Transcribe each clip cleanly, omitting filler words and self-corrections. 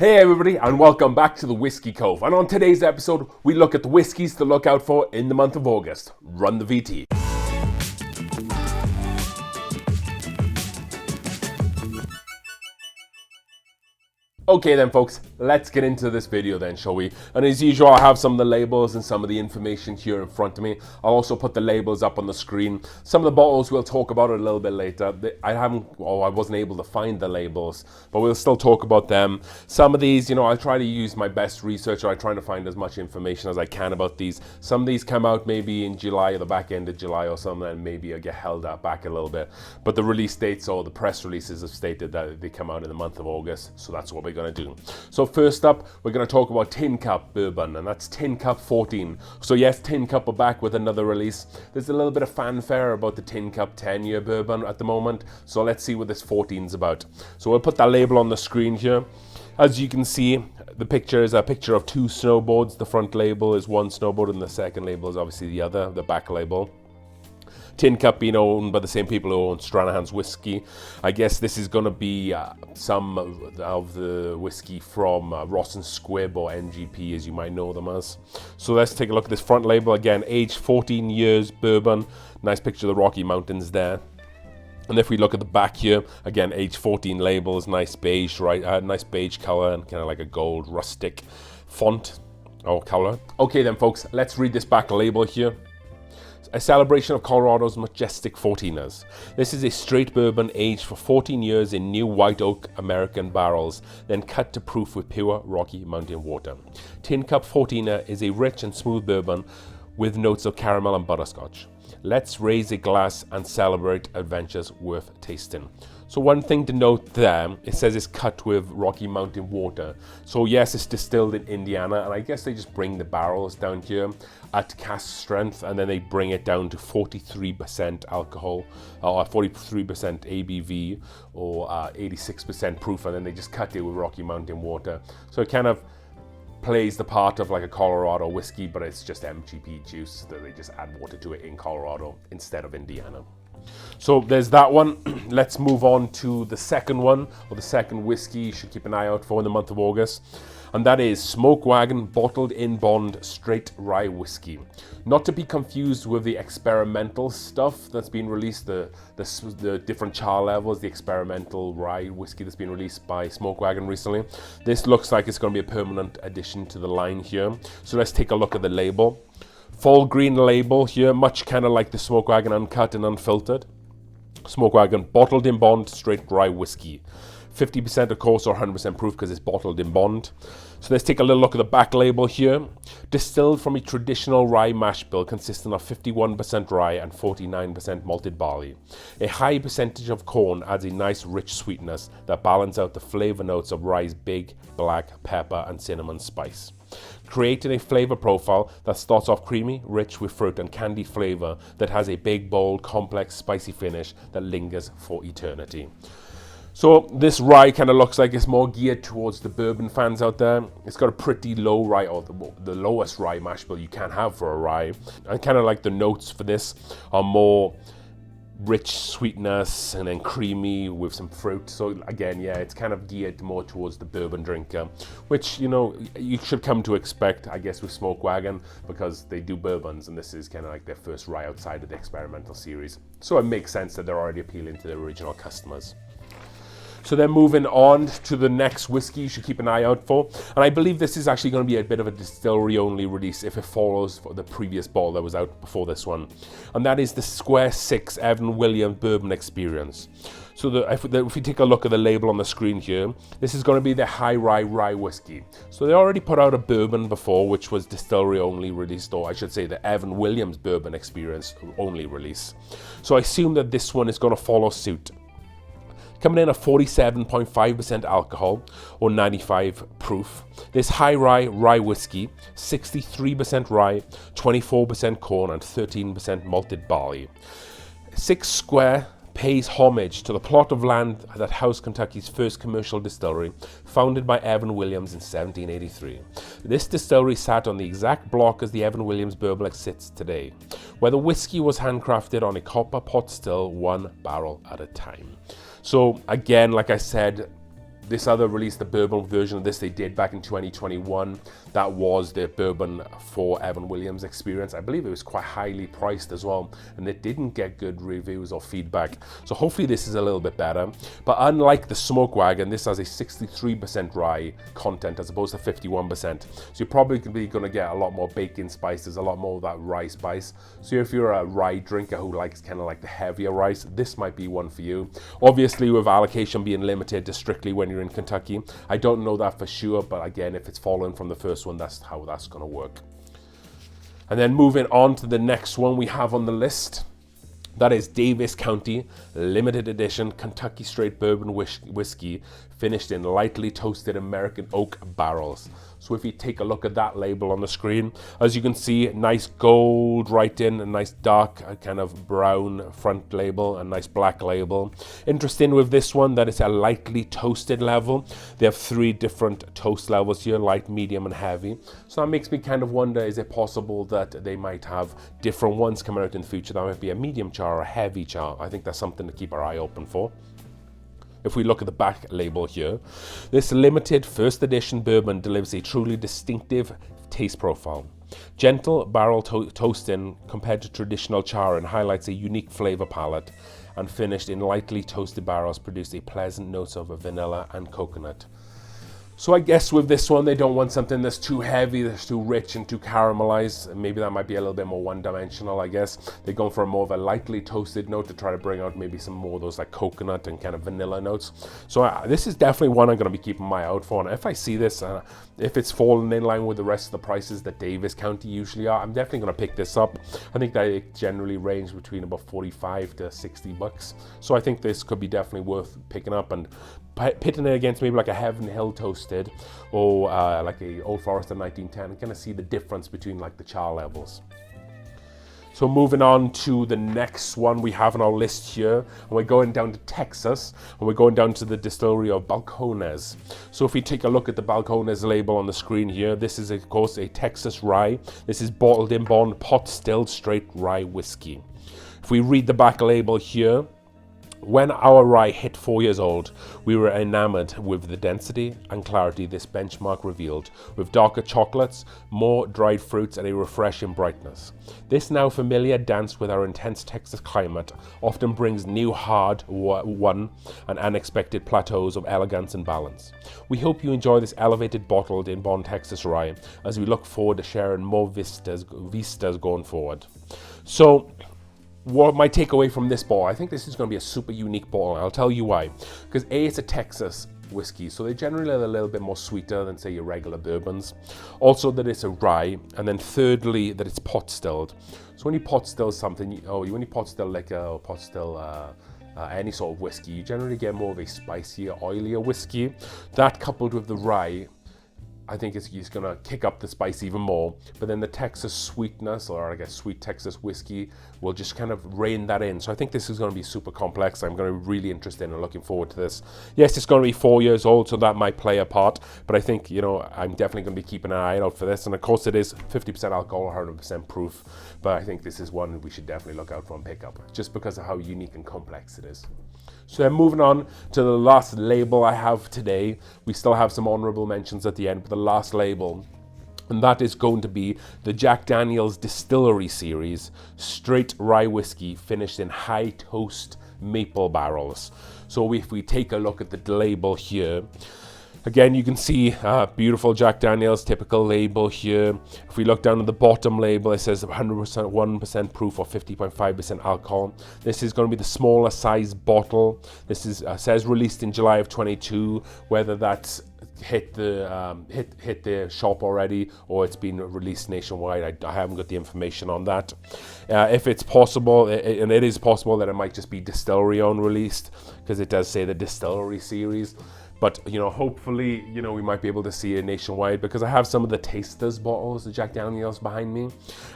Hey everybody, and welcome back to the Whiskey Cove. And on today's episode, we look at the whiskies to look out for in the month of August. Run the VT. Okay then folks, let's get into this video then, shall we? And as usual, I have some of the labels and some of the information here in front of me. I'll also put the labels up on the screen. Some of the bottles we'll talk about it a little bit later. I wasn't able to find the labels, but we'll still talk about them. Some of these, I try to use my best research. I try to find as much information as I can about these. Some of these come out maybe in July or the back end of July or something, and maybe I get held up back a little bit. But the release dates or the press releases have stated that they come out in the month of August, so that's what we're going to do. So first up, we're going to talk about Tin Cup Bourbon, and that's Tin Cup 14. So yes, Tin Cup are back with another release. There's a little bit of fanfare about the Tin Cup 10-year bourbon at the moment, so let's see what this 14's about. So we'll put that label on the screen here. As you can see, the picture is a picture of two snowboards. The front label is one snowboard and the second label is obviously the other, the back label. Tin Cup being owned by the same people who own Stranahan's whiskey. I guess this is going to be some of the whiskey from Ross and Squibb, or NGP as you might know them as. So let's take a look at this front label. Again, aged 14 years bourbon. Nice picture of the Rocky Mountains there. And if we look at the back here, again, age 14 labels, nice beige, right? Nice beige color and kind of like a gold rustic font or color. Okay then folks, let's read this back label here. A celebration of Colorado's majestic 14ers. This is a straight bourbon aged for 14 years in new white oak American barrels, then cut to proof with pure Rocky Mountain water. Tin Cup 14er is a rich and smooth bourbon with notes of caramel and butterscotch. Let's raise a glass and celebrate adventures worth tasting. So one thing to note there, it says it's cut with Rocky Mountain water. So yes, it's distilled in Indiana, and I guess they just bring the barrels down here at cask strength, and then they bring it down to 43% alcohol, or 43% ABV, or 86% proof, and then they just cut it with Rocky Mountain water. So it kind of plays the part of like a Colorado whiskey, but it's just MGP juice that they just add water to it in Colorado instead of Indiana. So there's that one. Let's move on to the second one, or the second whiskey you should keep an eye out for in the month of August. And that is Wagon Bottled in Bond Straight Rye Whiskey. Not to be confused with the experimental stuff that's been released, the different char levels, the experimental rye whiskey that's been released by Wagon recently. This looks like it's going to be a permanent addition to the line here. So let's take a look at the label. Full green label here, much kind of like the Wagon Uncut and Unfiltered. Wagon Bottled in Bond Straight Rye Whiskey. 50% of course, or 100% proof because it's bottled in bond. So let's take a little look at the back label here. Distilled from a traditional rye mash bill consisting of 51% rye and 49% malted barley. A high percentage of corn adds a nice rich sweetness that balance out the flavor notes of rye's big black pepper and cinnamon spice, creating a flavor profile that starts off creamy, rich with fruit and candy flavor that has a big, bold, complex, spicy finish that lingers for eternity. So this rye kind of looks like it's more geared towards the bourbon fans out there. It's got a pretty low rye, or the lowest rye mash bill you can have for a rye. And kind of like the notes for this are more rich sweetness and then creamy with some fruit. So again, yeah, it's kind of geared more towards the bourbon drinker, which, you should come to expect, I guess, with Wagon, because they do bourbons and this is kind of like their first rye outside of the experimental series. So it makes sense that they're already appealing to the original customers. So then moving on to the next whiskey you should keep an eye out for. And I believe this is actually going to be a bit of a distillery-only release if it follows the previous bottle that was out before this one. And that is the Square 6 Evan Williams Bourbon Experience. So if we take a look at the label on the screen here, this is going to be the high rye whiskey. So they already put out a bourbon before, which was distillery-only released, or I should say the Evan Williams Bourbon Experience only release. So I assume that this one is going to follow suit. Coming in at 47.5% alcohol, or 95 proof. This high rye whiskey, 63% rye, 24% corn, and 13% malted barley. 6 Square pays homage to the plot of land that housed Kentucky's first commercial distillery, founded by Evan Williams in 1783. This distillery sat on the exact block as the Evan Williams bourbon sits today, where the whiskey was handcrafted on a copper pot still, one barrel at a time. So again, like I said, this other release, the bourbon version of this, they did back in 2021. That was the bourbon for Evan Williams experience. I believe it was quite highly priced as well, and it didn't get good reviews or feedback. So hopefully this is a little bit better. But unlike the Smoke Wagon, this has a 63% rye content as opposed to 51%. So you're probably going to get a lot more bacon spices, a lot more of that rye spice. So if you're a rye drinker who likes kind of like the heavier rice, this might be one for you. Obviously, with allocation being limited to strictly when you're in Kentucky, I don't know that for sure, but again, if it's fallen from the first one, that's how that's going to work. And then moving on to the next one we have on the list, that is Davis County limited edition Kentucky straight bourbon whiskey, finished in lightly toasted American oak barrels. So if you take a look at that label on the screen, as you can see, nice gold writing, a nice dark kind of brown front label, a nice black label. Interesting with this one that it's a lightly toasted level. They have 3 different toast levels here, light, medium, and heavy. So that makes me kind of wonder, is it possible that they might have different ones coming out in the future? That might be a medium char or a heavy char. I think that's something to keep our eye open for. If we look at the back label here, this limited first edition bourbon delivers a truly distinctive taste profile. Gentle barrel toasting compared to traditional char and highlights a unique flavor palette, and finished in lightly toasted barrels produce a pleasant note of vanilla and coconut. So I guess with this one, they don't want something that's too heavy, that's too rich and too caramelized. Maybe that might be a little bit more one-dimensional, I guess. They're going for a more of a lightly toasted note to try to bring out maybe some more of those like coconut and kind of vanilla notes. So this is definitely one I'm going to be keeping my eye out for. And if I see this, if it's falling in line with the rest of the prices that Davis County usually are, I'm definitely going to pick this up. I think they generally range between about 45 to 60 bucks. So I think this could be definitely worth picking up and pitting it against maybe like a Heaven Hill toasted or like a Old Forester 1910, and kind of see the difference between like the char levels. So moving on to the next one we have on our list here, and we're going down to Texas, and we're going down to the distillery of Balcones. So if we take a look at the Balcones label on the screen here, this is of course a Texas rye. This is bottled in bond, pot stilled straight rye whiskey. If we read the back label here, when our rye hit 4 years old, we were enamored with the density and clarity this benchmark revealed, with darker chocolates, more dried fruits, and a refreshing brightness. This now familiar dance with our intense Texas climate often brings new hard won and unexpected plateaus of elegance and balance. We hope you enjoy this elevated bottled in bond Texas rye as we look forward to sharing more vistas going forward. So, what my takeaway from this bottle, I think this is going to be a super unique bottle. I'll tell you why. Because A, it's a Texas whiskey, so they generally are a little bit more sweeter than say your regular bourbons. Also that it's a rye, and then thirdly that it's pot stilled. So when you pot still something, when you pot still liquor or pot still any sort of whiskey, you generally get more of a spicier, oilier whiskey. That coupled with the rye, I think it's going to kick up the spice even more. But then the Texas sweetness, or I guess sweet Texas whiskey, will just kind of rein that in. So I think this is going to be super complex. I'm going to be really interested and looking forward to this. Yes, it's going to be 4 years old, so that might play a part. But I think, I'm definitely going to be keeping an eye out for this. And of course it is 50% alcohol, 100% proof. But I think this is one we should definitely look out for and pick up, just because of how unique and complex it is. So then moving on to the last label I have today. We still have some honorable mentions at the end, but the last label, and that is going to be the Jack Daniel's Distillery Series Straight Rye Whiskey, finished in high toast maple barrels. So if we take a look at the label here, again, you can see beautiful Jack Daniel's typical label here. If we look down at the bottom label, it says 1% proof or 50.5% alcohol. This is going to be the smaller size bottle. This is says released in July of 22. Whether that's hit the shop already or it's been released nationwide, I haven't got the information on that. If it's possible, and it is possible that it might just be distillery owned released, because it does say the Distillery Series. But, hopefully, we might be able to see it nationwide, because I have some of the Tasters bottles, the Jack Daniel's behind me,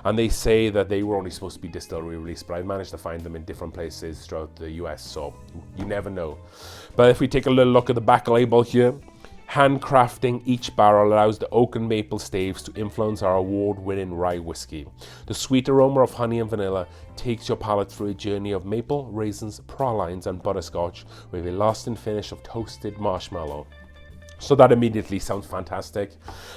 and they say that they were only supposed to be distillery released, but I managed to find them in different places throughout the US, so you never know. But if we take a little look at the back label here, handcrafting each barrel allows the oak and maple staves to influence our award-winning rye whiskey. The sweet aroma of honey and vanilla takes your palate through a journey of maple, raisins, pralines, and butterscotch with a lasting finish of toasted marshmallow. So that immediately sounds fantastic.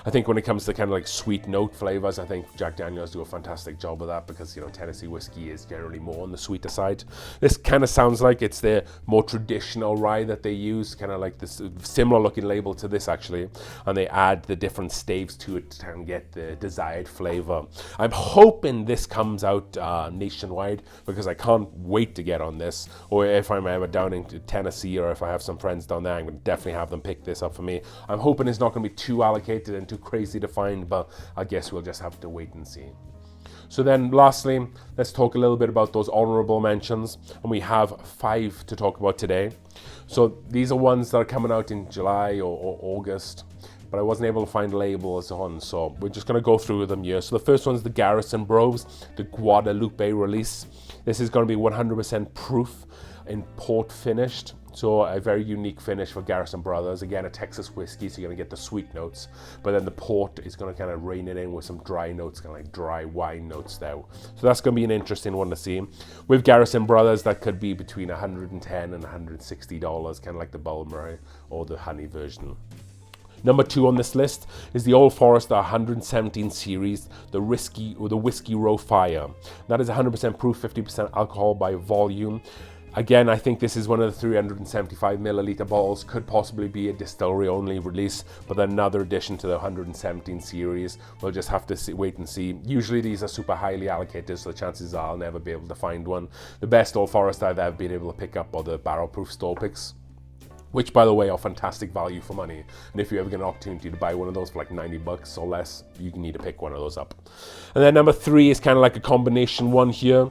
I think when it comes to kind of like sweet note flavors, I think Jack Daniel's do a fantastic job of that because, you know, Tennessee whiskey is generally more on the sweeter side. This kind of sounds like it's their more traditional rye that they use, kind of like this similar looking label to this actually, and they add the different staves to it to try and get the desired flavor. I'm hoping this comes out nationwide because I can't wait to get on this, or if I'm ever down in Tennessee or if I have some friends down there, I'm going to definitely have them pick this up for me. I'm hoping it's not going to be too allocated and too crazy to find, but I guess we'll just have to wait and see. So then lastly, let's talk a little bit about those honorable mentions, and we have 5 to talk about today. So these are ones that are coming out in July or August, but I wasn't able to find labels on, so we're just going to go through them here. So the first one is the Garrison Bros, the Guadalupe release. This is going to be 100% proof in port finished. So a very unique finish for Garrison Brothers. Again, a Texas whiskey, so you're going to get the sweet notes, but then the port is going to kind of rein it in with some dry notes, kind of like dry wine notes there. So that's going to be an interesting one to see. With Garrison Brothers, that could be between $110 and $160, kind of like the Bulmary or the honey version. Number 2 on this list is the Old Forester 117 series, the Whiskey Row Fire. That is 100% proof, 50% alcohol by volume. Again, I think this is one of the 375 milliliter bottles, could possibly be a distillery only release, but then another addition to the 117 series. We'll just have to wait and see. Usually these are super highly allocated, so the chances are I'll never be able to find one. The best Old Forester I've ever been able to pick up are the barrel proof store picks, which by the way are fantastic value for money. And if you ever get an opportunity to buy one of those for like $90 or less, you need to pick one of those up. And then number 3 is kind of like a combination one here.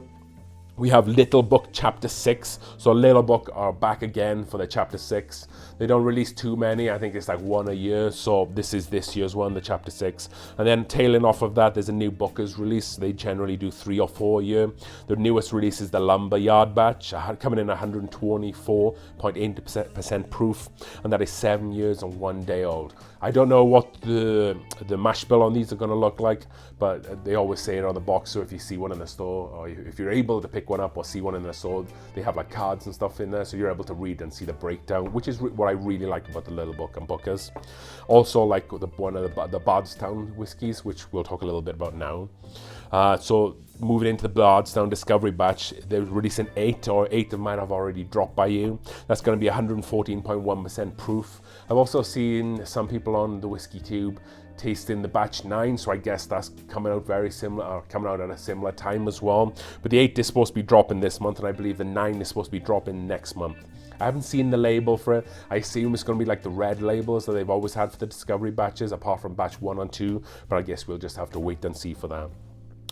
We have Little Book Chapter 6. So Little Book are back again for the Chapter 6. They don't release too many. I think it's like one a year. So this is this year's one, the Chapter 6. And then tailing off of that, there's a new Booker's release. They generally do 3 or 4 a year. The newest release is the Lumberyard batch, coming in 124.8% proof. And that is 7 years and 1 day old. I don't know what the mash bill on these are going to look like, but they always say it on the box. So if you see one in the store, or if you're able to pick one up or see one in the store, they have like cards and stuff in there, so you're able to read and see the breakdown, which is what I really like about the Little Book and Bookers. Also like one of the Bardstown whiskies, which we'll talk a little bit about now. So moving into the Bardstown Discovery batch, they're releasing 8, or 8 that might have already dropped by you. That's going to be 114.1% proof. I've also seen some people on the Whiskey Tube tasting the batch 9, so I guess that's coming out very similar, or coming out at a similar time as well. But the 8 is supposed to be dropping this month, and I believe the 9 is supposed to be dropping next month. I haven't seen the label for it. I assume it's going to be like the red labels that they've always had for the Discovery batches, apart from batch 1 and 2, but I guess we'll just have to wait and see for that.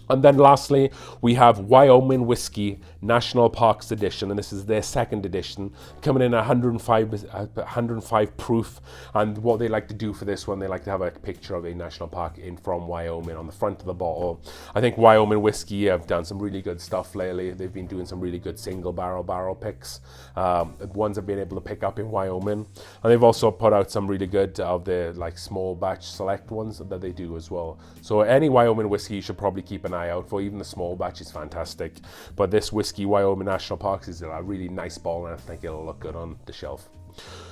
And then lastly, we have Wyoming Whiskey National Parks Edition, and this is their 2nd edition, coming in 105 proof. And what they like to do for this one, they like to have a picture of a national park from Wyoming on the front of the bottle. I think Wyoming Whiskey have done some really good stuff lately. They've been doing some really good single barrel picks, ones I've been able to pick up in Wyoming. And they've also put out some really good of the like small batch select ones that they do as well. So any Wyoming whiskey you should probably keep an eye out for. Even the small batch is fantastic, but this Whiskey Wyoming National Parks is a really nice bottle, and I think it'll look good on the shelf.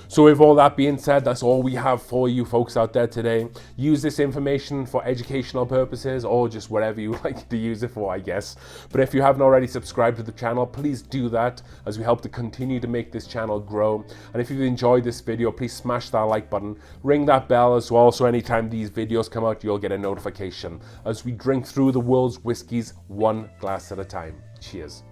So with all that being said, that's all we have for you folks out there today. Use this information for educational purposes, or just whatever you like to use it for, I guess. But if you haven't already subscribed to the channel, please do that, as we help to continue to make this channel grow. And if you've enjoyed this video, please smash that like button, ring that bell as well, so anytime these videos come out, you'll get a notification as we drink through the world's whiskies 1 glass at a time. Cheers.